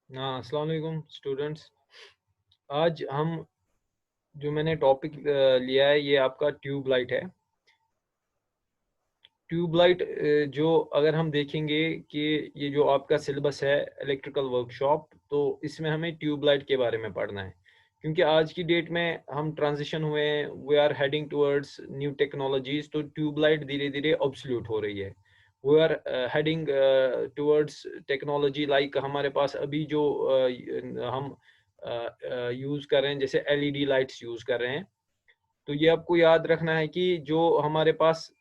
हाँ, अस्सलाम वालेकुम स्टूडेंट्स। आज हम जो मैंने टॉपिक लिया है ये आपका ट्यूब लाइट है। ट्यूब लाइट जो अगर हम देखेंगे कि ये जो आपका सिलेबस है इलेक्ट्रिकल वर्कशॉप, तो इसमें हमें ट्यूब लाइट के बारे में पढ़ना है। क्योंकि आज की डेट में हम ट्रांजिशन हुए हैं, we are heading towards new technologies, तो ट्यूब लाइट धीरे धीरे ऑब्सोल्यूट हो रही है। We are heading towards technology like हमारे पास अभी जो हम यूज़ कर रहे हैं, जैसे एलईडी लाइट्स यूज़ कर रहे हैं। तो ये आपको याद रखना है कि जो हमारे पास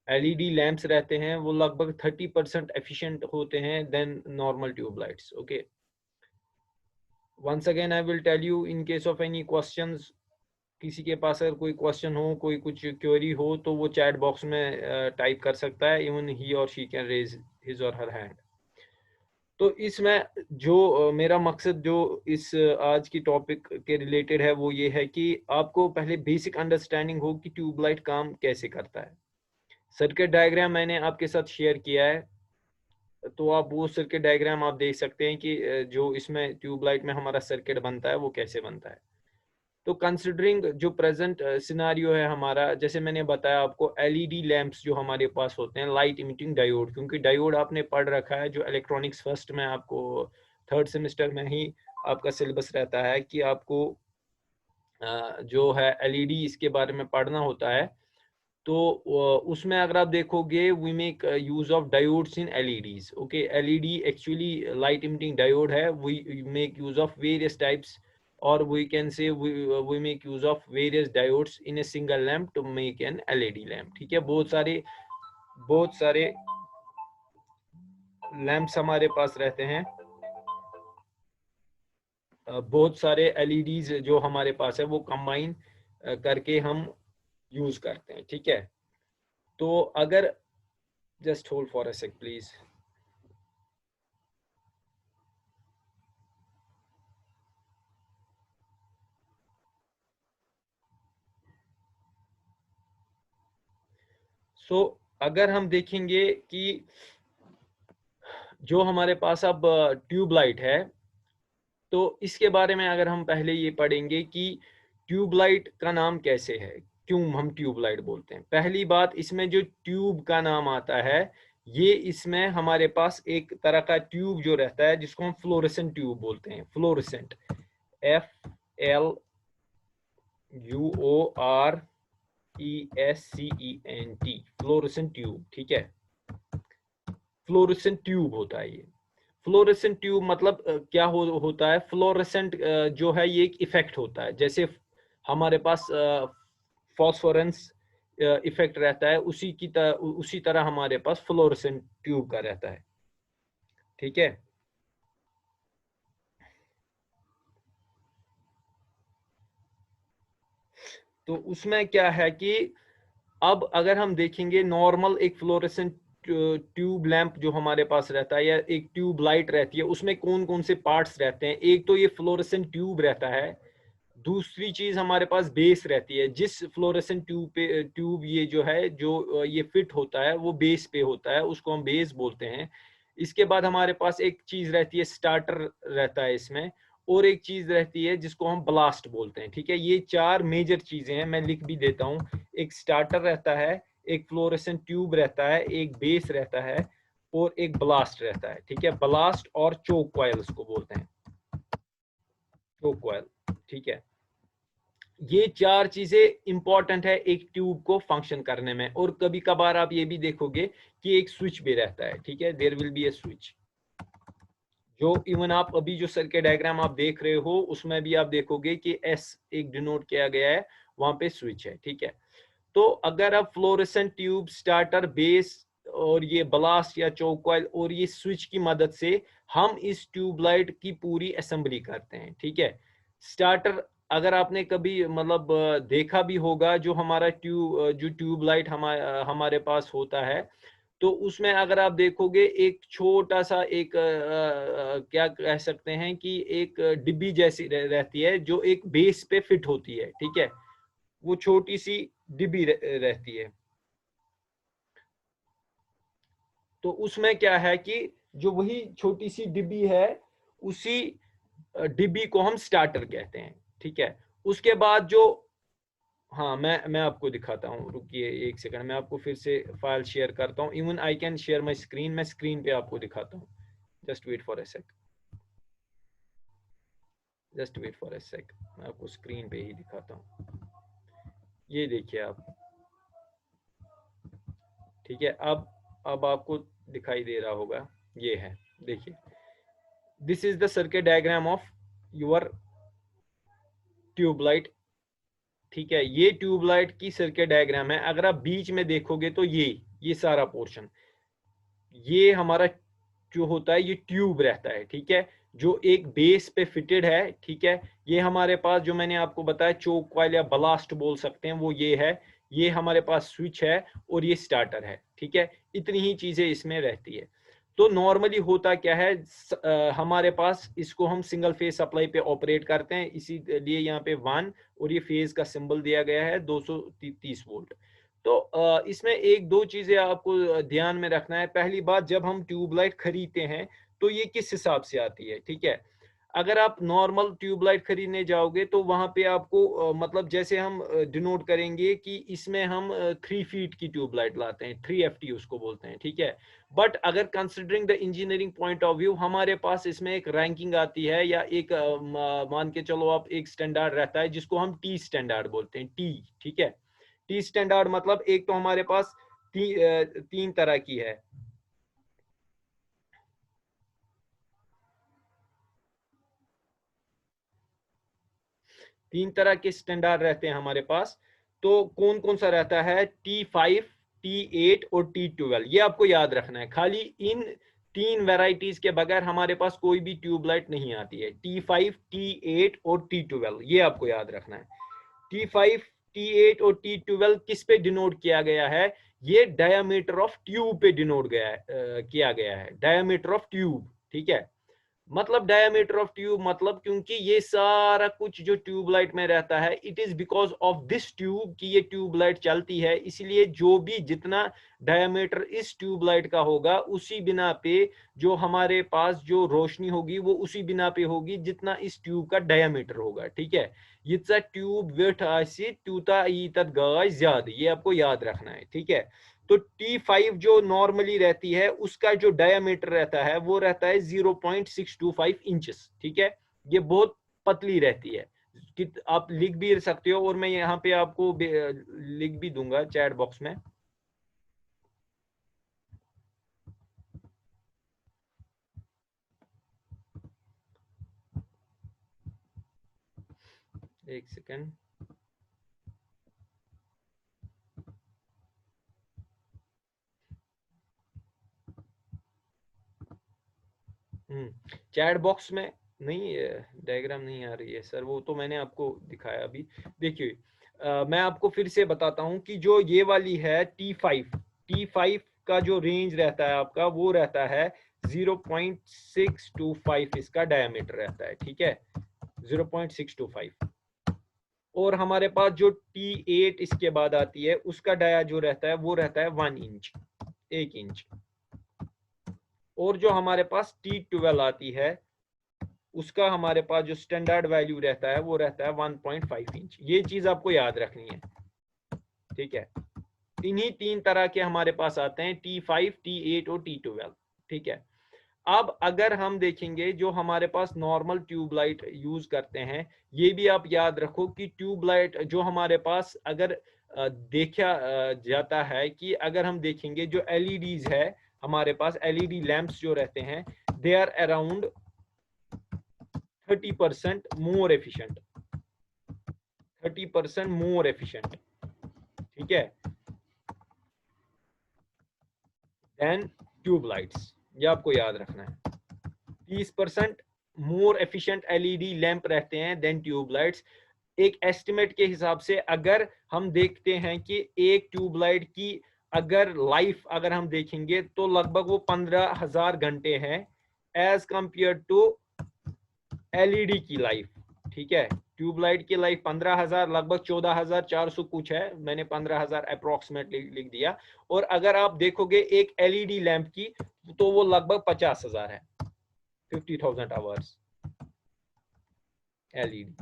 एलईडी लैंप्स रहते हैं वो लगभग 30% एफिशिएंट होते हैं than normal tube lights. Okay, once again I will tell you in case of any questions, किसी के पास अगर कोई क्वेश्चन हो, कोई कुछ क्वेरी हो, तो वो चैट बॉक्स में टाइप कर सकता है। इवन ही और शी कैन रेज हिज और हर हैंड। तो इसमें जो मेरा मकसद जो इस आज की टॉपिक के रिलेटेड है वो ये है कि आपको पहले बेसिक अंडरस्टैंडिंग हो कि ट्यूबलाइट काम कैसे करता है। सर्किट डायग्राम मैंने आपके साथ शेयर किया है, तो आप वो सर्किट डायग्राम आप देख सकते हैं कि जो इसमें ट्यूबलाइट में हमारा सर्किट बनता है वो कैसे बनता है। तो कंसिडरिंग जो प्रेजेंट सिनारियो है हमारा, जैसे मैंने बताया आपको, एलईडी लैंप्स जो हमारे पास होते हैं, लाइट इमिटिंग डायोड, क्योंकि डायोड आपने पढ़ रखा है जो इलेक्ट्रॉनिक्स फर्स्ट में, आपको थर्ड सेमेस्टर में ही आपका सिलेबस रहता है कि आपको जो है एलईडी इसके बारे में पढ़ना होता है। तो उसमें अगर आप देखोगे, we make use of diodes in LEDs. Okay, LED actually light emitting diode है। We make use of various types, or we can say we make use of various diodes in a single lamp to make an LED lamp। ठीक है, बहुत सारे lamps हमारे पास रहते हैं, बहुत सारे LEDs जो हमारे पास है वो कंबाइन करके हम यूज करते हैं। ठीक है, तो अगर just hold for a sec please. So अगर हम देखेंगे कि जो हमारे पास अब ट्यूब लाइट है, तो इसके बारे में अगर हम पहले ये पढ़ेंगे कि ट्यूबलाइट का नाम कैसे है, क्यों हम ट्यूबलाइट बोलते हैं। पहली बात, इसमें जो ट्यूब का नाम आता है, ये इसमें हमारे पास एक तरह का ट्यूब जो रहता है जिसको हम फ्लोरेसेंट ट्यूब बोलते हैं। Fluorescent, FLUORESCENT, fluorescent tube. ठीक है, फ्लोरेसेंट ट्यूब होता है ये। फ्लोरेसेंट ट्यूब मतलब क्या होता है? फ्लोरेसेंट जो है ये एक इफेक्ट होता है, जैसे हमारे पास फॉस्फोरेंस इफेक्ट रहता है, उसी तरह हमारे पास फ्लोरेसेंट ट्यूब का रहता है। ठीक है, तो उसमें क्या है कि अब अगर हम देखेंगे नॉर्मल एक फ्लोरेसेंट ट्यूब लैंप जो हमारे पास रहता है, या एक ट्यूब लाइट रहती है, उसमें कौन कौन से पार्ट्स रहते हैं? एक तो ये फ्लोरेसेंट ट्यूब रहता है, दूसरी चीज हमारे पास बेस रहती है। जिस फ्लोरेसेंट ट्यूब ये जो है, जो ये फिट होता है, वो बेस पे होता है, उसको हम बेस बोलते हैं। इसके बाद हमारे पास एक चीज रहती है, स्टार्टर रहता है इसमें, और एक चीज रहती है जिसको हम ब्लास्ट बोलते हैं। ठीक है, ये चार मेजर चीजें हैं, मैं लिख भी देता हूँ। एक स्टार्टर रहता है, एक फ्लोरेसेंट ट्यूब रहता है, एक बेस रहता है, और एक ब्लास्ट रहता है। ठीक है, ब्लास्ट और चोक कॉइल उसको बोलते हैं, चोक कॉइल। ठीक है, ये चार चीजें इंपॉर्टेंट है एक ट्यूब को फंक्शन करने में। और कभी कभार आप ये भी देखोगे कि एक स्विच भी रहता है। ठीक है, there will be a switch, जो इवन आप अभी जो सर्किट डायग्राम आप देख रहे हो उसमें भी आप देखोगे कि एस एक डिनोट किया गया है, वहां पे स्विच है। ठीक है, तो अगर आप फ्लोरेसेंट ट्यूब, स्टार्टर, बेस और ये ब्लास्ट या चोक कॉइल और ये स्विच की मदद से हम इस ट्यूबलाइट की पूरी असेंबली करते हैं। ठीक है, स्टार्टर अगर आपने कभी मतलब देखा भी होगा, जो हमारा जो ट्यूबलाइट हमारे पास होता है, तो उसमें अगर आप देखोगे एक छोटा सा एक क्या कह सकते हैं कि एक डिब्बी जैसी रहती है जो एक बेस पे फिट होती है। ठीक है, वो छोटी सी डिब्बी रहती है। तो उसमें क्या है कि जो वही छोटी सी डिब्बी है, उसी डिब्बी को हम स्टार्टर कहते हैं, ठीक है। उसके बाद जो, हाँ मैं आपको दिखाता हूँ, रुकिए एक सेकंड, मैं आपको फिर से फाइल शेयर करता हूँ। Even I can share my screen, मैं स्क्रीन पे आपको दिखाता हूँ। जस्ट वेट फॉर अ सेक, मैं आपको स्क्रीन पे ही दिखाता हूँ। ये देखिए आप, ठीक है। अब आपको दिखाई दे रहा होगा, ये है, देखिए, this is the circuit diagram of your tubelight, ठीक है। ये ट्यूबलाइट की सर्किट डायग्राम है। अगर आप बीच में देखोगे तो ये सारा पोर्शन, ये हमारा जो होता है, ये ट्यूब रहता है, ठीक है, जो एक बेस पे फिटेड है, ठीक है। ये हमारे पास जो मैंने आपको बताया चोक कॉइल या बलास्ट बोल सकते हैं, वो ये है। ये हमारे पास स्विच है और ये स्टार्टर है, ठीक है। इतनी ही चीजें इसमें रहती है। तो नॉर्मली होता क्या है, हमारे पास इसको हम सिंगल फेज सप्लाई पे ऑपरेट करते हैं, इसीलिए यहाँ पे 1 और ये फेज का सिंबल दिया गया है 230 वोल्ट। तो इसमें एक दो चीजें आपको ध्यान में रखना है। पहली बात, जब हम ट्यूबलाइट खरीदते हैं तो ये किस हिसाब से आती है, ठीक है। अगर आप नॉर्मल ट्यूबलाइट खरीदने जाओगे तो वहां पे आपको मतलब जैसे हम डिनोट करेंगे कि इसमें हम 3 फीट की ट्यूबलाइट लाते हैं, 3FT उसको बोलते हैं, ठीक है। बट अगर considering the engineering point of view, हमारे पास इसमें एक रैंकिंग आती है, या एक मान के चलो आप, एक स्टैंडर्ड रहता है जिसको हम टी स्टैंडर्ड बोलते हैं, टी, ठीक है। टी स्टैंडर्ड मतलब एक तो हमारे पास 3 तरह की है। तीन तरह के स्टैंडर्ड रहते हैं हमारे पास। तो कौन कौन सा रहता है, T5, T8 और T12। ये आपको याद रखना है। खाली इन 3 वैरायटीज के बगैर हमारे पास कोई भी ट्यूबलाइट नहीं आती है। T5, T8 और T12, ये आपको याद रखना है। T5, T8 और T12 किस पे डिनोट किया गया है, ये डायमीटर ऑफ ट्यूब पे डिनोट किया गया है, डायमीटर ऑफ ट्यूब, ठीक है। मतलब डायमीटर ऑफ ट्यूब मतलब, क्योंकि ये सारा कुछ जो ट्यूबलाइट में रहता है, it is because of this tube कि ये ट्यूबलाइट चलती है, इसलिए जो भी जितना डायमीटर इस ट्यूबलाइट का होगा, उसी बिना पे जो हमारे पास जो रोशनी होगी वो उसी बिना पे होगी जितना इस ट्यूब का डायमीटर होगा, ठीक है। यीत्सा ट्यूब वेट आसी त्यूता यीतत गाय ज्यादा, ये आपको याद रखना है, ठीक है। तो T5 जो नॉर्मली रहती है, उसका जो डायमीटर रहता है वो रहता है 0.625 इंचेस, ठीक है। ये बहुत पतली रहती है, कि आप लिख भी सकते हो, और मैं यहाँ पे आपको लिख भी दूंगा चैट बॉक्स में। एक सेकेंड, चैट बॉक्स में नहीं, डायग्राम नहीं आ रही है सर, वो तो मैंने आपको दिखाया अभी। देखिए, मैं आपको फिर से बताता हूँ कि जो ये वाली है T5 का जो रेंज रहता है आपका, वो रहता है 0.625 इसका डायमीटर रहता है, ठीक है, 0.625। और हमारे पास जो T8 इसके बाद आती है, उसका डाया जो रहता है वो रहता है 1 इंच, 1 इंच। और जो हमारे पास T12 आती है, उसका हमारे पास जो स्टैंडर्ड वैल्यू रहता है वो रहता है 1.5 इंच। ये चीज आपको याद रखनी है, ठीक है। इन्हीं 3 तरह के हमारे पास आते हैं, T5, T8 और T12, ठीक है। अब अगर हम देखेंगे जो हमारे पास नॉर्मल ट्यूबलाइट यूज करते हैं, ये भी आप याद रखो कि ट्यूबलाइट जो हमारे पास अगर देखा जाता है, कि अगर हम देखेंगे जो एलईडीज है हमारे पास, एलईडी लैंप्स जो रहते हैं, they are around 30% more efficient, 30% more efficient, ठीक है, देन ट्यूबलाइट्स। ये आपको याद रखना है, 30% मोर एफिशिएंट एलईडी लैंप रहते हैं देन ट्यूबलाइट्स। एक एस्टिमेट के हिसाब से अगर हम देखते हैं कि एक ट्यूबलाइट की अगर लाइफ अगर हम देखेंगे तो लगभग वो 15,000 घंटे हैं, एज कंपेयर टू एलईडी की लाइफ, ठीक है। ट्यूबलाइट की लाइफ 15,000, लगभग 14,400 कुछ है, मैंने 15,000 अप्रोक्सीमेटली लिख दिया। और अगर आप देखोगे एक एलईडी लैंप की, तो वो लगभग 50,000 है, 50,000 आवर्स एलईडी,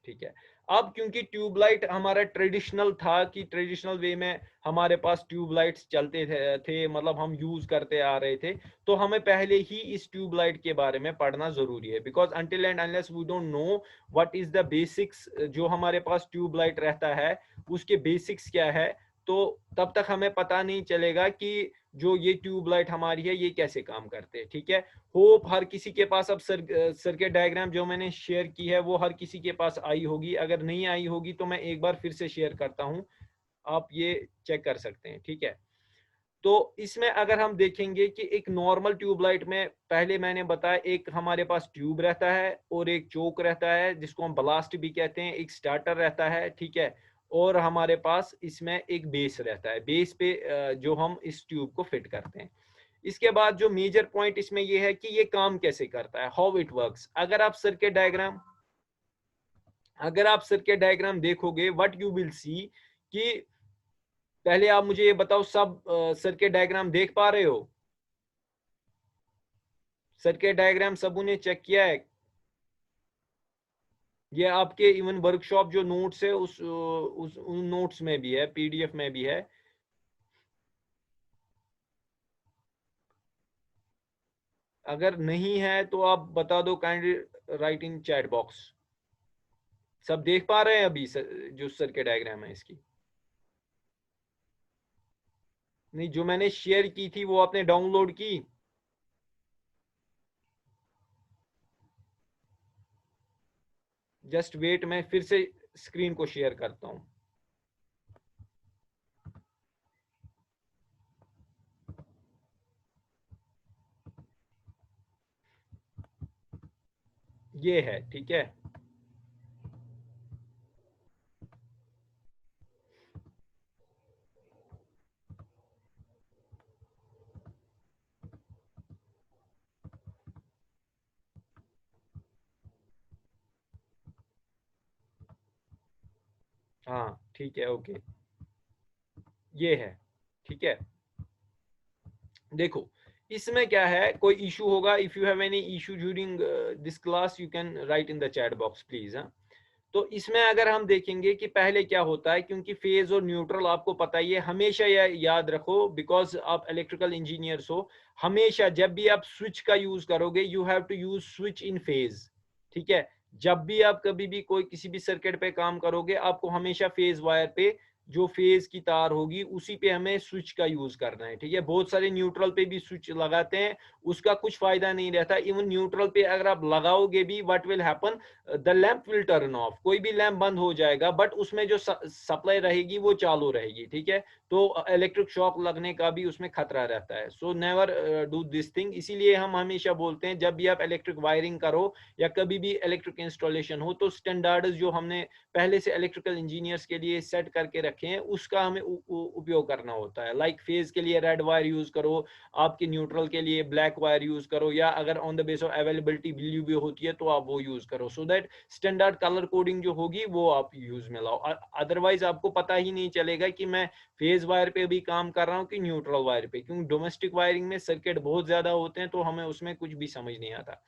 ठीक है। अब क्योंकि ट्यूबलाइट हमारा ट्रेडिशनल था कि ट्रेडिशनल वे में हमारे पास ट्यूबलाइट्स चलते थे, मतलब हम यूज करते आ रहे थे, तो हमें पहले ही इस ट्यूबलाइट के बारे में पढ़ना जरूरी है, because until and unless we don't know what is the basics, जो हमारे पास ट्यूबलाइट रहता है उसके बेसिक्स क्या है, तो तब तक हमें पता नहीं चलेगा कि जो ये ट्यूबलाइट हमारी है ये कैसे काम करते हैं, ठीक है। होप हर किसी के पास अब सर्किट डायग्राम जो मैंने शेयर की है वो हर किसी के पास आई होगी, अगर नहीं आई होगी तो मैं एक बार फिर से शेयर करता हूं, आप ये चेक कर सकते हैं, ठीक है। तो इसमें अगर हम देखेंगे कि एक नॉर्मल ट्यूबलाइट में पहले मैंने बताया एक हमारे पास ट्यूब रहता है और एक चोक रहता है जिसको हम ब्लास्ट भी कहते हैं, एक स्टार्टर रहता है, ठीक है, और हमारे पास इसमें एक बेस रहता है, बेस पे जो हम इस ट्यूब को फिट करते हैं। इसके बाद जो मेजर पॉइंट इसमें ये है कि ये काम कैसे करता है, हाउ इट वर्क्स। अगर आप सर्किट डायग्राम देखोगे व्हाट यू विल सी कि पहले आप मुझे ये बताओ, सब सर्किट डायग्राम देख पा रहे हो? सर्किट डायग्राम सबों ने चेक किया है? ये आपके इवन वर्कशॉप जो नोट्स है उन नोट्स में भी है, पीडीएफ में भी है। अगर नहीं है तो आप बता दो, काइंडली राइट इन चैट बॉक्स। सब देख पा रहे हैं अभी जो सर्किट डायग्राम है इसकी? नहीं, जो मैंने शेयर की थी वो आपने डाउनलोड की? जस्ट वेट, मैं फिर से स्क्रीन को शेयर करता हूं। ये है, ठीक है। हाँ ठीक है, ओके, ये है, ठीक है। देखो इसमें क्या है, कोई इशू होगा, if you have any issue during this class you can write in the chat box please. हाँ, तो इसमें अगर हम देखेंगे कि पहले क्या होता है, क्योंकि फेज और न्यूट्रल आपको पता ही है, हमेशा यह याद रखो बिकॉज आप इलेक्ट्रिकल इंजीनियर्स हो, हमेशा जब भी आप स्विच का यूज करोगे you have to use switch in phase, ठीक है। जब भी आप कभी भी कोई किसी भी सर्किट पे काम करोगे आपको हमेशा फेज वायर पे जो फेज की तार होगी उसी पे हमें स्विच का यूज करना है, ठीक है। बहुत सारे न्यूट्रल पे भी स्विच लगाते हैं, उसका कुछ फायदा नहीं रहता। इवन न्यूट्रल पे अगर आप लगाओगे भी what will happen, the lamp will turn off, कोई भी लैंप बंद हो जाएगा बट उसमें जो सप्लाई रहेगी वो चालू रहेगी, ठीक है। तो इलेक्ट्रिक शॉक लगने का भी उसमें खतरा रहता है। So never do this thing. इसीलिए हम हमेशा बोलते हैं जब भी आप इलेक्ट्रिक वायरिंग करो या कभी भी इलेक्ट्रिक इंस्टॉलेशन हो तो स्टैंडर्ड्स जो हमने पहले से इलेक्ट्रिकल इंजीनियर्स के लिए सेट करके रखे हैं उसका हमें उपयोग करना होता है। लाइक फेज के लिए रेड वायर यूज करो, आपकी न्यूट्रल के लिए ब्लैक वायर यूज करो, या अगर on the base of availability blue भी होती है तो आप वो यूज करो, so that standard colour coding जो होगी वो आप यूज में लाओ। अदरवाइज आपको पता ही नहीं चलेगा कि मैं फेज वायर पे भी काम कर रहा हूँ कि न्यूट्रल वायर पे, क्योंकि डोमेस्टिक वायरिंग में सर्किट बहुत ज्यादा होते हैं तो हमें उसमें कुछ भी समझ नहीं आता।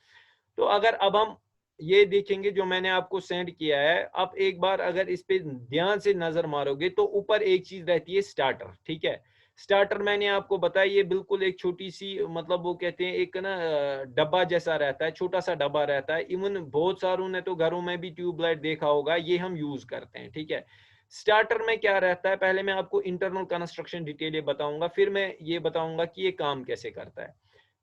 तो अगर अब हम ये देखेंगे जो मैंने आपको सेंड किया है, आप एक बार अगर इस पे ध्यान से नजर मारोगे तो ऊपर एक चीज रहती है स्टार्टर, ठीक है। स्टार्टर मैंने आपको बताया ये बिल्कुल एक छोटी सी, मतलब वो कहते हैं एक ना डब्बा जैसा रहता है, छोटा सा डब्बा रहता है। इवन बहुत सारों ने तो घरों में भी ट्यूबलाइट देखा होगा, ये हम यूज करते हैं, ठीक है। स्टार्टर में क्या रहता है, पहले मैं आपको इंटरनल कंस्ट्रक्शन डिटेल ये बताऊंगा, फिर मैं ये बताऊंगा कि ये काम कैसे करता है।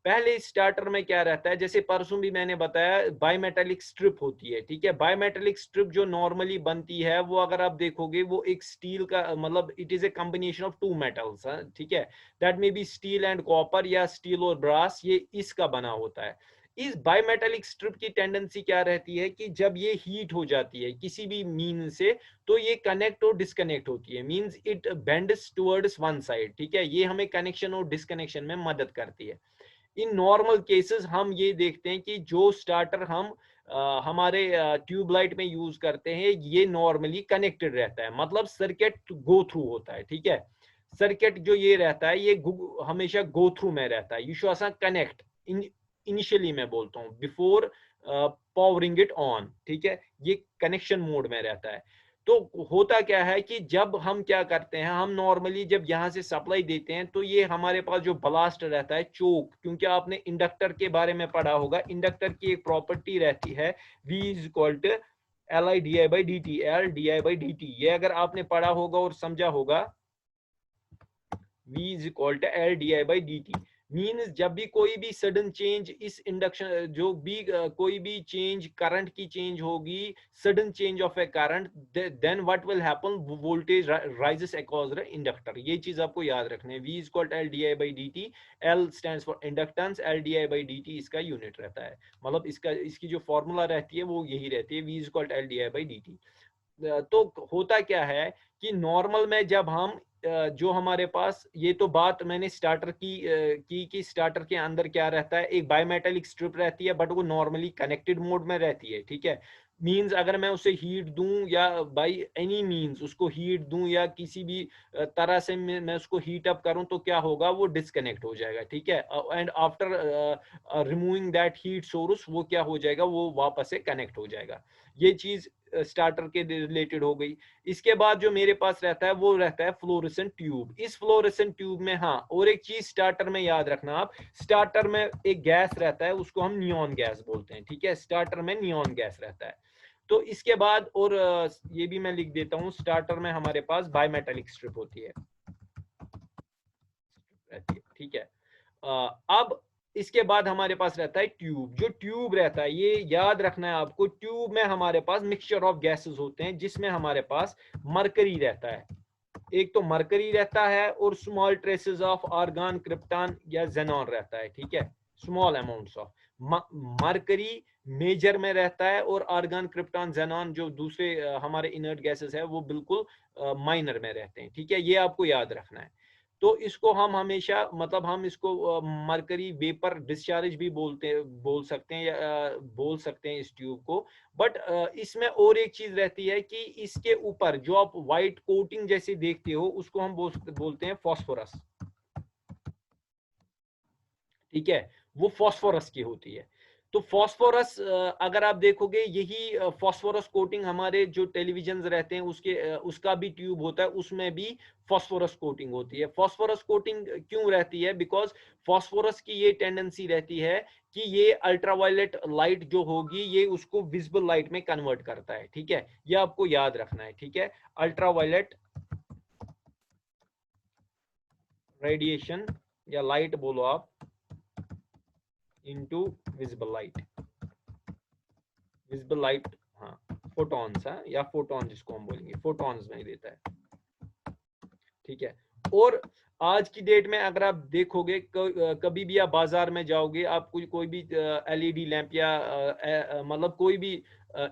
पहले स्टार्टर में क्या रहता है, जैसे परसों भी मैंने बताया बायमेटेलिक स्ट्रिप होती है, ठीक है। बायमेटेलिक स्ट्रिप जो नॉर्मली बनती है वो अगर आप देखोगे वो एक स्टील का, मतलब it is a combination of two metals, ठीक है। That may be steel and copper या स्टील और ब्रास, ये इसका बना होता है। इस बायमेटेलिक स्ट्रिप की टेंडेंसी क्या रहती है कि जब ये हीट हो जाती है किसी भी मीन से तो ये कनेक्ट और डिस्कनेक्ट होती है, means it bends towards one side, ठीक है। ये हमें कनेक्शन और डिस्कनेक्शन में मदद करती है। इन नॉर्मल केसेस हम ये देखते हैं कि जो स्टार्टर हम हमारे ट्यूबलाइट में यूज करते हैं ये नॉर्मली कनेक्टेड रहता है, मतलब सर्किट गो थ्रू होता है, ठीक है। सर्किट जो ये रहता है ये हमेशा गो थ्रू में रहता है, you should connect in initially मैं बोलता हूँ, बिफोर पावरिंग इट ऑन, ठीक है, ये कनेक्शन मोड में रहता है। तो होता क्या है कि जब हम क्या करते हैं, हम नॉर्मली जब यहाँ से सप्लाई देते हैं तो ये हमारे पास जो ब्लास्ट रहता है, चोक, क्योंकि आपने इंडक्टर के बारे में पढ़ा होगा, इंडक्टर की एक प्रॉपर्टी रहती है V is equal to L I D I by D T, L D I by D T, ये अगर आपने पढ़ा होगा और समझा होगा, V is equal to L di by dt, means जब भी कोई भी सडन चेंज इस इंडक्शन, जो भी कोई भी चेंज करंट की चेंज होगी, sudden change of a current, then what will happen, voltage rises across the inductor. ये चीज आपको याद रखना है, V is equal to L di by dt, L stands for inductance, L di by dt इसका unit रहता है, मतलब इसकी जो फॉर्मूला रहती है वो यही रहती है, V is equal to L di by dt। तो होता क्या है कि नॉर्मल में जब हम जो हमारे पास, ये तो बात मैंने स्टार्टर की कि स्टार्टर के अंदर क्या रहता है, एक बायोमेटेलिक स्ट्रिप रहती है, बट वो नॉर्मली कनेक्टेड मोड में रहती है, ठीक है। मींस अगर मैं उसे हीट दूं या बाय एनी मींस उसको हीट दूं या किसी भी तरह से मैं उसको हीट अप करूं, तो क्या होगा, वो डिस्कनेक्ट हो जाएगा, ठीक है। And after removing that heat source, वो क्या हो जाएगा, वो वापस से कनेक्ट हो जाएगा। ये चीज स्टार्टर के रिलेटेड हो गई। इसके बाद जो मेरे पास रहता है वो रहता है फ्लोरेसेंट ट्यूब। इस फ्लोरेसेंट ट्यूब में, हाँ, और एक चीज स्टार्टर में याद रखना आप, स्टार्टर में एक गैस रहता है, उसको हम नियॉन गैस बोलते हैं, ठीक है, स्टार्टर में नियॉन गैस रहता है। तो इसके बाद, और ये भी मैं लिख देता हूं, स्टार्टर में हमारे पास बायोमेटेलिक स्ट्रिप होती है, ठीक है। अब इसके बाद हमारे पास रहता है ट्यूब। जो ट्यूब रहता है, ये याद रखना है आपको, ट्यूब में हमारे पास मिक्सचर ऑफ गैसेस होते हैं, जिसमें हमारे पास मरकरी रहता है, एक तो मरकरी रहता है, और small traces of argon, krypton या जेनॉन रहता है, ठीक है, small amounts of mercury major में रहता है, और आर्गन, क्रिप्टॉन, जेनॉन जो दूसरे हमारे इनर्ट गैसेस है, वो बिल्कुल माइनर में रहते हैं, ठीक है, ये आपको याद रखना है। तो इसको हम हमेशा, मतलब हम इसको मरकरी वेपर डिस्चार्ज भी बोल सकते हैं, या बोल सकते हैं इस ट्यूब को। बट इसमें और एक चीज रहती है कि इसके ऊपर जो आप व्हाइट कोटिंग जैसे देखते हो, उसको हम बोलते हैं फॉस्फोरस, ठीक है, वो फॉस्फोरस की होती है। तो फॉस्फोरस, अगर आप देखोगे, यही फॉस्फोरस कोटिंग हमारे जो टेलीविजन रहते हैं उसका भी ट्यूब होता है, उसमें भी फॉस्फोरस कोटिंग होती है। फॉस्फोरस कोटिंग क्यों रहती है? बिकॉज फॉस्फोरस की ये टेंडेंसी रहती है कि ये अल्ट्रावायलेट लाइट जो होगी, ये उसको विजिबल लाइट में कन्वर्ट करता है, ठीक है, ये आपको याद रखना है, ठीक है। अल्ट्रावायलेट रेडिएशन या लाइट बोलो आप, into visible light, visible light, हाँ, फोटॉन्स, हाँ, या फोटॉन जिसको हम बोलेंगे, फोटॉन्स में देता है, ठीक है। और आज की डेट में अगर आप देखोगे, कभी भी आप बाजार में जाओगे, आप कोई भी एलईडी लैंप या मतलब कोई भी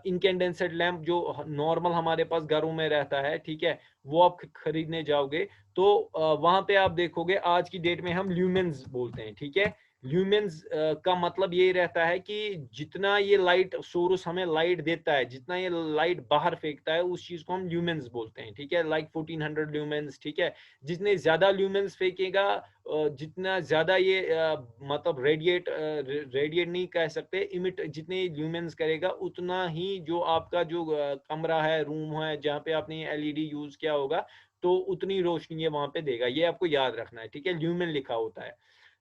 इनकेंडेंसेड लैंप जो नॉर्मल हमारे पास घरों में रहता है, ठीक है, वो आप खरीदने जाओगे, तो वहां पे आप देखोगे, आज की डेट में हम ल्यूमेंस बोलते हैं, ठीक है। ल्यूमेंस का मतलब ये रहता है कि जितना ये लाइट सोर्स हमें लाइट देता है, जितना ये लाइट बाहर फेंकता है, उस चीज को हम ल्यूमेंस बोलते हैं, ठीक है, लाइक 1400 ल्यूमेंस, ठीक है। जितने ज्यादा ल्यूमेंस फेंकेगा, जितना ज्यादा ये मतलब रेडिएट नहीं कह सकते, इमिट जितने ल्यूमेंस करेगा, उतना ही जो आपका जो कमरा है, रूम है, जहाँ पे आपने एलईडी यूज किया होगा, तो उतनी रोशनी ये वहां पे देगा, ये आपको याद रखना है, ठीक है, ल्यूमेन लिखा होता है।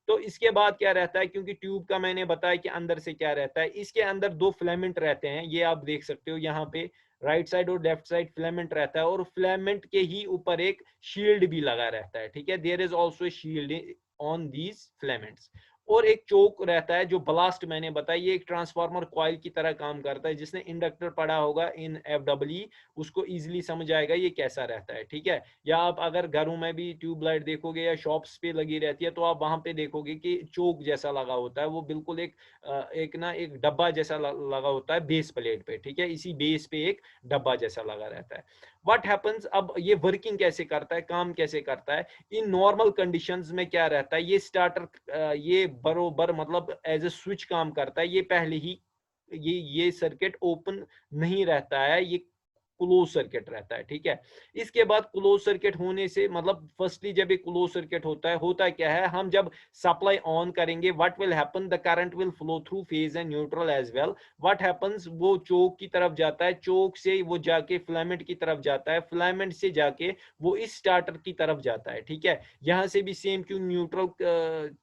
तो इसके बाद क्या रहता है, क्योंकि ट्यूब का मैंने बताया कि अंदर से क्या रहता है, इसके अंदर दो फिलामेंट रहते हैं, ये आप देख सकते हो यहाँ पे, राइट साइड और लेफ्ट साइड फिलामेंट रहता है, और फिलामेंट के ही ऊपर एक शील्ड भी लगा रहता है, ठीक है, there is also shield on these filaments. और एक चोक रहता है, जो ब्लास्ट मैंने बताया, ये एक ट्रांसफार्मर कॉइल की तरह काम करता है, जिसने इंडक्टर पढ़ा होगा इन एफडब्ल्यू, उसको इजीली समझ आएगा ये कैसा रहता है, ठीक है। या आप अगर घरों में भी ट्यूबलाइट देखोगे या शॉप्स पे लगी रहती है, तो आप वहां पे देखोगे कि चोक जैसा लगा होता है, वो बिल्कुल एक डब्बा जैसा लगा होता है बेस प्लेट पे, ठीक है, इसी बेस पे एक डब्बा जैसा लगा रहता है। व्हाट हैपेंस, अब ये वर्किंग कैसे करता है, काम कैसे करता है, इन नॉर्मल कंडीशंस में क्या रहता है, ये स्टार्टर ये बरोबर मतलब एज ए स्विच काम करता है, ये पहले ही ये सर्किट ओपन नहीं रहता है, ये क्लोज सर्किट रहता है, ठीक है। इसके बाद क्लोज सर्किट होने से मतलब फर्स्टली जब ये क्लोज सर्किट होता है, होता क्या है, हम जब सप्लाई ऑन करेंगे what will happen, the current will flow through phase and neutral as well. What happens, वो चोक की तरफ जाता है, चोक से वो जाके फिलामेंट की तरफ जाता है, फिलामेंट से जाके वो इस स्टार्टर की तरफ जाता है, ठीक है। यहां से भी सेम क्यों न्यूट्रल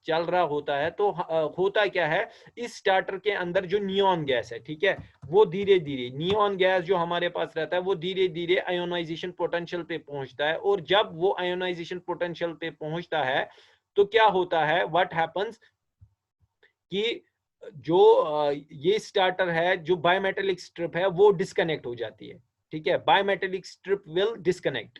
चल रहा होता है, तो होता क्या है, इस स्टार्टर के अंदर जो नियॉन गैस है, ठीक है, वो धीरे धीरे नियॉन गैस जो हमारे पास रहता है वो धीरे धीरे आयोनाइजेशन पोटेंशियल पे पहुंचता है, और जब वो आयोनाइजेशन पोटेंशियल पे पहुंचता है तो क्या होता है, व्हाट हैपेंस कि जो ये स्टार्टर है, जो बायोमेटेलिक स्ट्रिप है वो डिस्कनेक्ट हो जाती है, ठीक है। Bimetallic strip will disconnect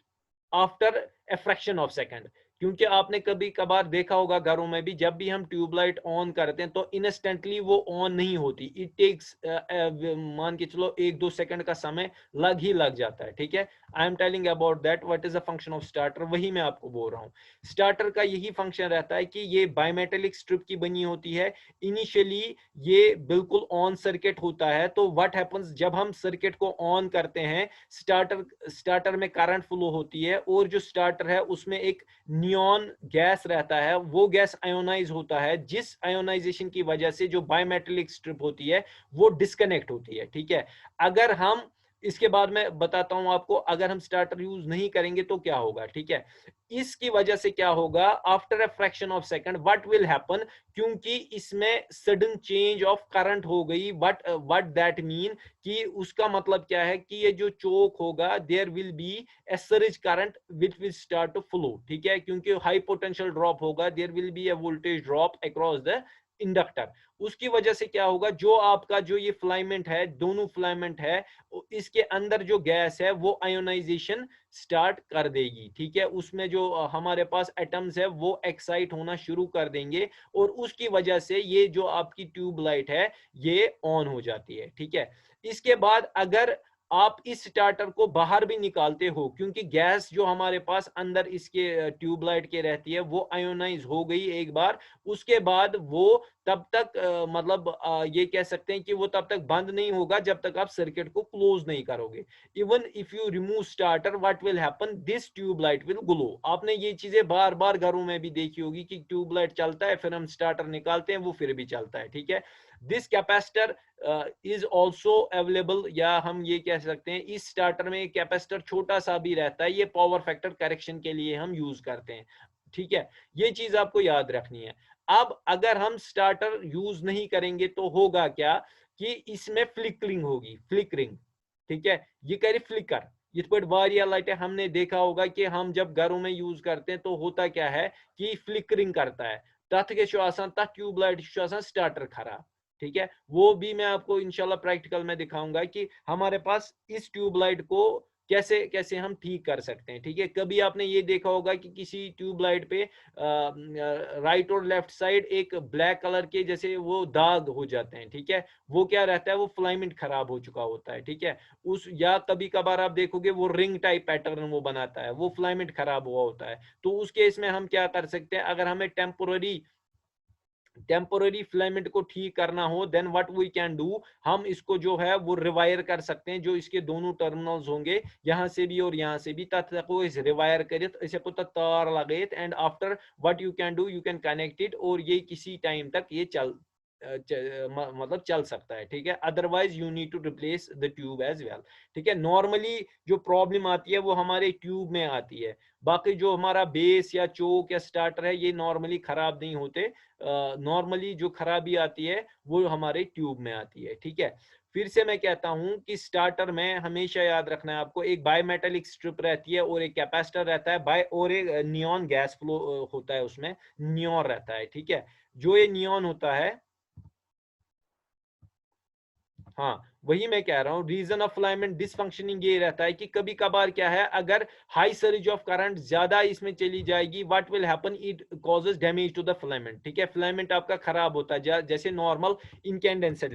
after a fraction of second, क्योंकि आपने कभी कभार देखा होगा घरों में भी, जब भी हम ट्यूबलाइट ऑन करते हैं तो इंस्टेंटली वो ऑन नहीं होती, इट टेक्स मान के चलो 1-2 सेकंड का समय लग जाता है, ठीक है। I am telling about that what is the function of starter, वही मैं आपको बोल रहा हूँ। स्टार्टर का यही फंक्शन रहता है कि ये बायोमेटेलिक स्ट्रिप की बनी होती है, इनिशियली ये बिल्कुल ऑन सर्किट होता है, तो व्हाट हैपेंस, जब हम सर्किट को ऑन करते हैं, स्टार्टर में करंट फ्लो होती है, और जो स्टार्टर है उसमें एक नियॉन गैस रहता है, वो गैस आयोनाइज होता है, जिस आयोनाइजेशन की वजह से जो बायोमेटेलिक स्ट्रिप होती है वो डिस्कनेक्ट होती है, ठीक है। अगर हम इसके बाद मैं बताता हूं आपको, अगर हम स्टार्टर यूज नहीं करेंगे तो क्या होगा, ठीक है। इसकी वजह से क्या होगा, after a fraction of second what will happen, क्योंकि इसमें सडन चेंज ऑफ करंट हो गई, व्हाट दैट मीन, कि उसका मतलब क्या है कि ये जो चोक होगा, there will be a surge current which will start to flow, ठीक है, क्योंकि हाई पोटेंशियल ड्रॉप होगा, there will be a voltage drop across the inductor. उसकी वजह से क्या होगा, जो आपका जो ये फिलामेंट है, दोनों फिलामेंट है, इसके अंदर जो गैस है वो आयोनाइजेशन स्टार्ट कर देगी, ठीक है। उसमें जो हमारे पास एटम्स है वो एक्साइट होना शुरू कर देंगे, और उसकी वजह से ये जो आपकी ट्यूबलाइट है ये ऑन हो जाती है, ठीक है। इसके बाद अगर आप इस स्टार्टर को बाहर भी निकालते हो, क्योंकि गैस जो हमारे पास अंदर इसके ट्यूबलाइट के रहती है वो आयोनाइज हो गई एक बार, उसके बाद वो तब तक मतलब ये कह सकते हैं कि वो तब तक बंद नहीं होगा जब तक आप सर्किट को क्लोज नहीं करोगे। Even if you remove starter what will happen, this tubelight will glow. आपने ये चीजें बार बार घरों में भी देखी होगी कि ट्यूबलाइट चलता है, फिर हम स्टार्टर निकालते हैं, वो फिर भी चलता है, ठीक है। This capacitor is also available, या हम ये कह सकते हैं इस स्टार्टर में कैपेसिटर छोटा सा भी रहता है, ये पावर फैक्टर करेक्शन के लिए हम यूज करते हैं, ठीक है। ये चीज आपको याद रखनी है। अब अगर हम स्टार्टर यूज नहीं करेंगे तो होगा क्या, कि इसमें फ्लिकरिंग होगी, फ्लिकरिंग, ठीक है। ये कह रही फ्लिकर, इस पर वारिया लाइटें हमने देखा होगा कि हम जब घरों में यूज करते हैं तो होता क्या है कि फ्लिकरिंग करता है, तथ के तथ ट्यूबलाइट स्टार्टर खराब, ठीक है। वो भी मैं आपको इंशाल्लाह प्रैक्टिकल में दिखाऊंगा कि हमारे पास इस ट्यूबलाइट को कैसे कैसे हम ठीक कर सकते हैं, ठीक है। कभी आपने ये देखा होगा कि किसी ट्यूबलाइट पे राइट और लेफ्ट साइड एक ब्लैक कलर के जैसे वो दाग हो जाते हैं, ठीक है। वो क्या रहता है, वो फिलामेंट खराब हो चुका होता है, ठीक है। उस या कभी कभार आप देखोगे वो रिंग टाइप पैटर्न वो बनाता है, वो फिलामेंट खराब हुआ होता है। तो उस केस में हम क्या कर सकते हैं, अगर हमें टेम्पोररी फिलामेंट को ठीक करना हो, then what we can do, हम इसको जो है वो रिवायर कर सकते हैं, जो इसके दोनों टर्मिनल्स होंगे यहाँ से भी और यहाँ से भी, तथा को इस रिवायर करित इसे को तार लगाइत, and after what you can do, you can connect it, और ये किसी टाइम तक ये मतलब चल सकता है, ठीक है। Otherwise you need to replace the tube as well, ठीक है। नॉर्मली जो प्रॉब्लम आती है वो हमारे ट्यूब में आती है, बाकी जो हमारा बेस या चोक या स्टार्टर है ये नॉर्मली खराब नहीं होते। नॉर्मली जो खराबी आती है वो हमारे ट्यूब में आती है, ठीक है। फिर से मैं कहता हूं कि स्टार्टर में हमेशा याद रखना है आपको, एक बायोमेटेलिक स्ट्रिप रहती है और एक कैपेसिटर रहता है, और एक नियॉन गैस फ्लो होता है, उसमें नियॉन रहता है, ठीक है। जो ये नियॉन होता है, हाँ वही मैं कह रहा हूँ, रीजन ऑफ फिलामेंट डिसफंक्शनिंग ये रहता है कि कभी कभार क्या है, अगर हाई सर्ज ऑफ करंट ज्यादा इसमें चली जाएगी, what will happen, it causes damage to the filament, ठीक है। फिलामेंट आपका खराब होता है, जैसे नॉर्मल इनकैंडेंसेड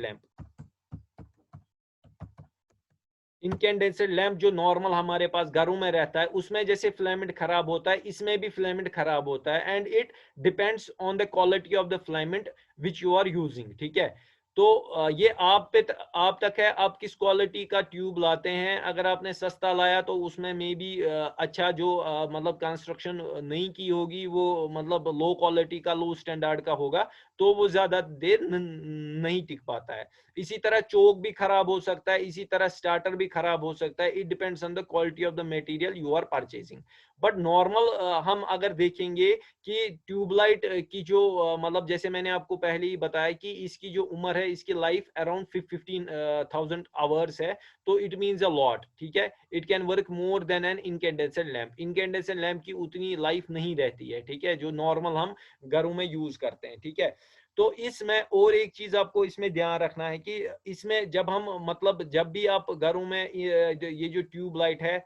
लैंप जो नॉर्मल हमारे पास घरों में रहता है, उसमें जैसे फिलामेंट खराब होता है, इसमें भी फिलामेंट खराब होता है, and it depends on the quality of the filament which you are using, ठीक है। तो ये आप तक है, आप किस क्वालिटी का ट्यूब लाते हैं। अगर आपने सस्ता लाया तो उसमें मे बी अच्छा जो मतलब कंस्ट्रक्शन नहीं की होगी, वो मतलब लो क्वालिटी का, लो स्टैंडर्ड का होगा, तो वो ज्यादा देर नहीं टिक पाता है। इसी तरह चोक भी खराब हो सकता है, इसी तरह स्टार्टर भी खराब हो सकता है। It depends on the quality of the material you are purchasing. But normal हम अगर देखेंगे कि ट्यूबलाइट की जो मतलब जैसे मैंने आपको पहले ही बताया कि इसकी जो उम्र है, इसकी लाइफ अराउंड 15,000 आवर्स है, तो इट मींस अ लॉट। ठीक है, it can work more than an incandescent lamp. Incandescent lamp की उतनी लाइफ नहीं रहती है, ठीक है, जो नॉर्मल हम घरों में यूज करते हैं। ठीक है, तो इसमें और एक चीज आपको इसमें ध्यान रखना है कि इसमें जब हम मतलब जब भी आप घरों में ये जो ट्यूब लाइट है,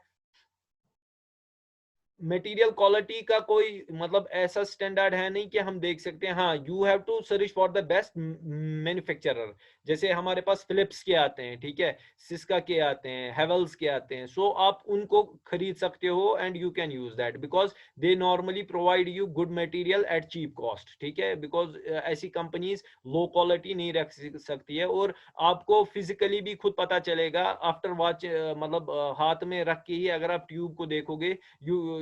मटेरियल क्वालिटी का कोई मतलब ऐसा स्टैंडर्ड है नहीं कि हम देख सकते हैं। हाँ, you have to search for the best manufacturer. जैसे हमारे पास फिलिप्स के आते हैं, ठीक है, सिस्का के आते हैं, हेवल्स के आते हैं, सो आप उनको खरीद सकते हो and you can use that because they normally provide you good material at cheap cost. ठीक है, बिकॉज ऐसी कंपनीज लो क्वालिटी नहीं रख सकती है, और आपको फिजिकली भी खुद पता चलेगा आफ्टर वॉच, मतलब हाथ में रख के ही अगर आप ट्यूब को देखोगे,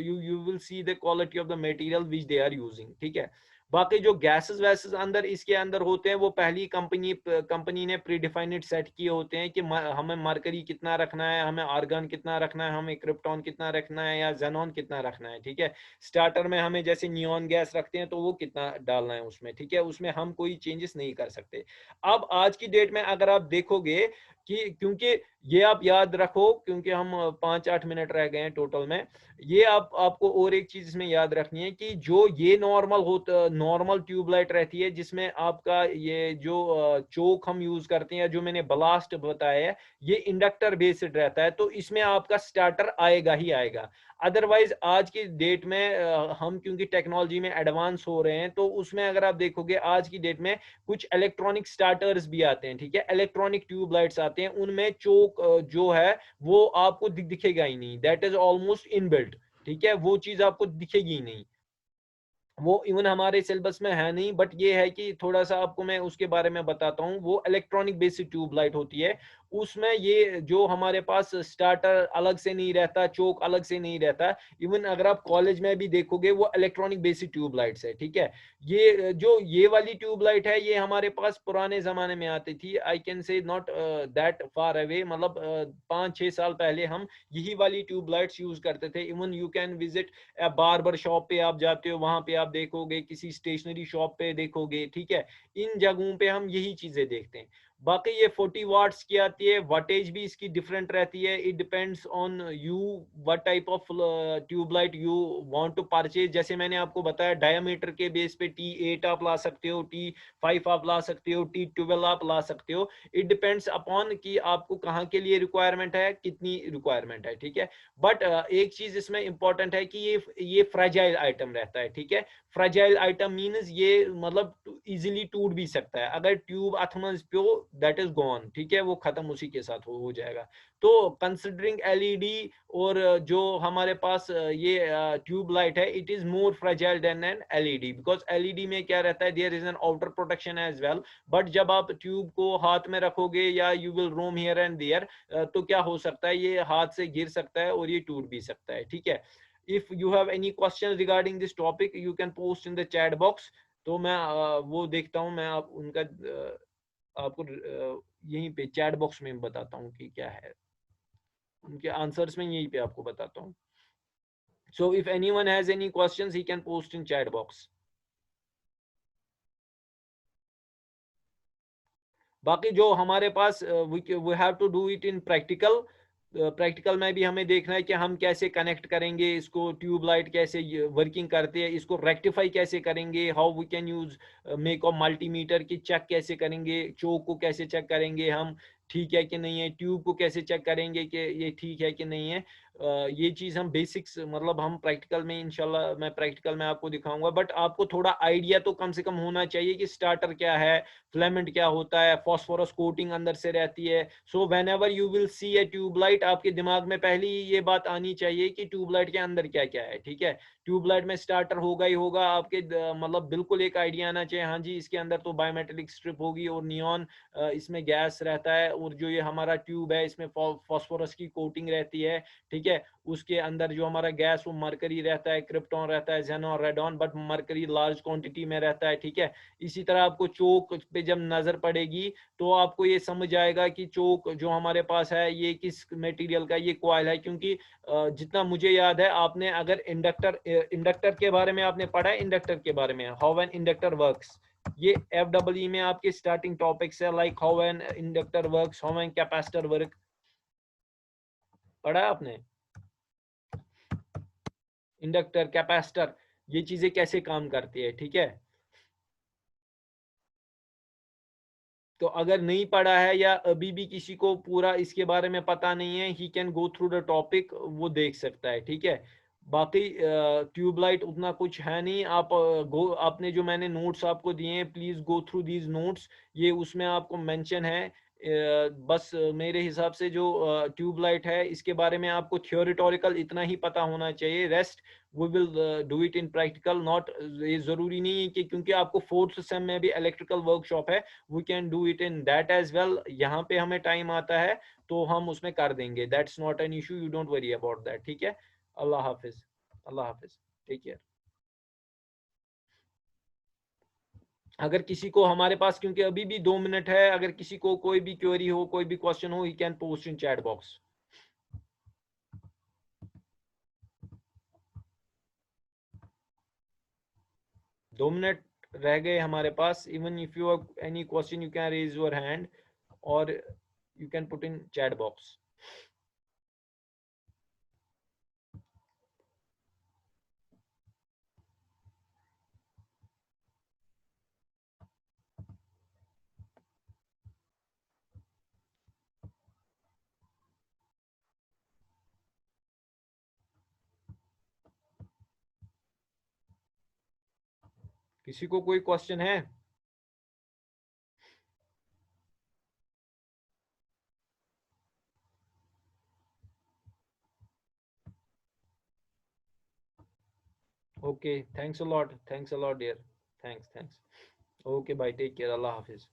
you will see the quality of the material which they are using। ठीक है, बाकी जो गैसेस वैसेस अंदर इसके अंदर होते हैं, वो पहली कंपनी ने प्री डिफाइंड सेट किए होते हैं कि हमें मरकरी कितना रखना है, हमें आर्गन कितना रखना है, हमें क्रिप्टॉन कितना रखना है, या जेनॉन कितना रखना है। ठीक है, स्टार्टर में हमें जैसे नियॉन गैस रखते हैं तो वो कितना डालना है उसमें। ठीक है, उसमें हम कोई चेंजेस नहीं कर सकते। अब आज की डेट में अगर आप देखोगे कि, क्योंकि ये आप याद रखो, क्योंकि हम 5-8 मिनट रह गए हैं टोटल में, ये आपको और एक चीज इसमें याद रखनी है कि जो ये नॉर्मल ट्यूबलाइट रहती है, जिसमें आपका ये जो चोक हम यूज करते हैं, जो मैंने ब्लास्ट बताया है, ये इंडक्टर बेस्ड रहता है, तो इसमें आपका स्टार्टर आएगा ही आएगा। अदरवाइज आज की डेट में हम क्योंकि टेक्नोलॉजी में एडवांस हो रहे हैं, तो उसमें अगर आप देखोगे आज की डेट में कुछ इलेक्ट्रॉनिक स्टार्टर्स भी आते हैं। ठीक है, इलेक्ट्रॉनिक ट्यूबलाइट्स आते हैं, उनमें चोक जो है वो आपको दिखेगा ही नहीं, दैट इज ऑलमोस्ट इनबिल्ट। ठीक है, वो चीज आपको दिखेगी ही नहीं, वो इवन हमारे सिलेबस में है नहीं, बट ये है कि थोड़ा सा आपको मैं उसके बारे में बताता हूँ। वो इलेक्ट्रॉनिक बेसिक ट्यूबलाइट होती है, उसमें ये जो हमारे पास स्टार्टर अलग से नहीं रहता, चोक अलग से नहीं रहता। इवन अगर आप कॉलेज में भी देखोगे, वो इलेक्ट्रॉनिक बेसिक ट्यूबलाइट्स है। ठीक है, ये जो ये वाली ट्यूबलाइट है, ये हमारे पास पुराने जमाने में आती थी। I can say not that far away, मतलब 5-6 साल पहले हम यही वाली ट्यूबलाइट्स यूज करते थे। Even you can visit barber shop पे आप जाते हो, वहां पे आप देखोगे, किसी स्टेशनरी शॉप पे देखोगे। ठीक है, इन जगहों पे हम यही चीजें देखते हैं। बाकी ये 40 वाट्स की आती है, वाटेज भी इसकी डिफरेंट रहती है। It depends on you what type of tubelight you want to purchase. जैसे मैंने आपको बताया, डायमीटर के बेस पे T8 आप ला सकते हो, T5 आप ला सकते हो, T12 आप ला सकते हो। इट डिपेंड्स अपॉन कि आपको कहाँ के लिए रिक्वायरमेंट है, कितनी रिक्वायरमेंट है। ठीक है, बट एक चीज इसमें इंपॉर्टेंट है कि ये फ्रेजाइल आइटम रहता है। ठीक है, फ्रेजाइल आइटम मीन्स ये मतलब इजीली टूट भी सकता है। अगर ट्यूब अथमस पे दैट इज गॉन। ठीक है, वो खत्म उसी के साथ हो जाएगा। तो कंसिडरिंग एलईडी और जो हमारे पास ये ट्यूब लाइट है, it is more fragile than an LED, because LED में क्या रहता है, there is an outer protection as well. But जब आप ट्यूब को हाथ में रखोगे या you will roam here and there, तो क्या हो सकता है, ये हाथ से गिर सकता है और ये टूट भी सकता है। ठीक है, if you have any questions regarding this topic you can post in the chat box। तो मैं वो देखता हूँ, मैं आप उनका आपको यहीं पे चैट बॉक्स में बताता हूँ कि क्या है, उनके आंसर्स में यहीं पे आपको बताता हूँ। so if anyone has any questions he can post in chat box। बाकी जो हमारे पास we have to do it in practical. Practical में भी हमें देखना है कि हम कैसे कनेक्ट करेंगे इसको, ट्यूबलाइट कैसे वर्किंग करते हैं, इसको रेक्टिफाई कैसे करेंगे, how we can use make of multimeter की चेक कैसे करेंगे, चोक को कैसे चेक करेंगे हम, ठीक है कि नहीं है, ट्यूब को कैसे चेक करेंगे कि ये ठीक है कि नहीं है। ये चीज़ हम बेसिक्स मतलब हम प्रैक्टिकल में इंशाल्लाह मैं प्रैक्टिकल में आपको दिखाऊंगा, बट आपको थोड़ा आइडिया तो कम से कम होना चाहिए कि स्टार्टर क्या है, फिलामेंट क्या होता है, फास्फोरस कोटिंग अंदर से रहती है। So whenever you will see a tubelight, आपके दिमाग में पहले ही ये बात आनी चाहिए कि ट्यूबलाइट के अंदर क्या क्या है, ठीक है। ट्यूबलाइट में स्टार्टर होगा ही होगा, आपके मतलब बिल्कुल एक आइडिया आना चाहिए, हाँ जी इसके अंदर तो बायोमेटेलिक स्ट्रिप होगी और नियॉन इसमें गैस रहता है, और जो ये हमारा ट्यूब है इसमें फास्फोरस की कोटिंग रहती है, ठीक है। उसके अंदर जो हमारा गैस वो मरकरी रहता है, क्रिप्टॉन रहता है, xenon, radon, but mercury large quantity में रहता है, ठीक है। इसी तरह आपको चोक पे जब नजर पड़ेगी तो आपको ये समझ आएगा कि चोक जो हमारे पास है ये किस मटेरियल का ये कॉइल है, क्योंकि जितना मुझे याद है आपने अगर इंडक्टर के बारे में आपने पढ़ा है, इंडक्टर के बारे में हाउ एन इंडक्टर वर्क्स, ये FEE में आपके स्टार्टिंग टॉपिक्स है, like how an inductor works, how an capacitor work, पढ़ा है आपने? इंडक्टर, कैपेसिटर, ये चीजें कैसे काम करती है, ठीक है। तो अगर नहीं पढ़ा है या अभी भी किसी को पूरा इसके बारे में पता नहीं है, he can go through the topic, वो देख सकता है, ठीक है। बाकी ट्यूबलाइट उतना कुछ है नहीं, आप गो आपने जो मैंने नोट्स आपको दिए हैं, please go through these notes, ये उसमें आपको मेंशन है। बस मेरे हिसाब से जो ट्यूबलाइट है इसके बारे में आपको थियोरिटिकल इतना ही पता होना चाहिए, rest we will do it in practical, not ये जरूरी नहीं है कि क्योंकि आपको फोर्थ सेम में भी इलेक्ट्रिकल वर्कशॉप है, we can do it in that as well, यहाँ पे हमें टाइम आता है तो हम उसमें कर देंगे, that's not an issue, you don't worry about that, ठीक है। अल्लाह हाफिज, अल्लाह हाफिज, टेक केयर। अगर किसी को हमारे पास, क्योंकि अभी भी 2 मिनट है, अगर किसी को कोई भी क्वेरी हो, कोई भी क्वेश्चन हो, he can post in chat box. 2 minute रह गए हमारे पास, even if you have any question you can raise your hand और you can put in chat box. किसी को कोई क्वेश्चन है? Okay, thanks a lot, thanks a lot dear, thanks thanks. Okay bye, take care, अल्लाह हाफिज।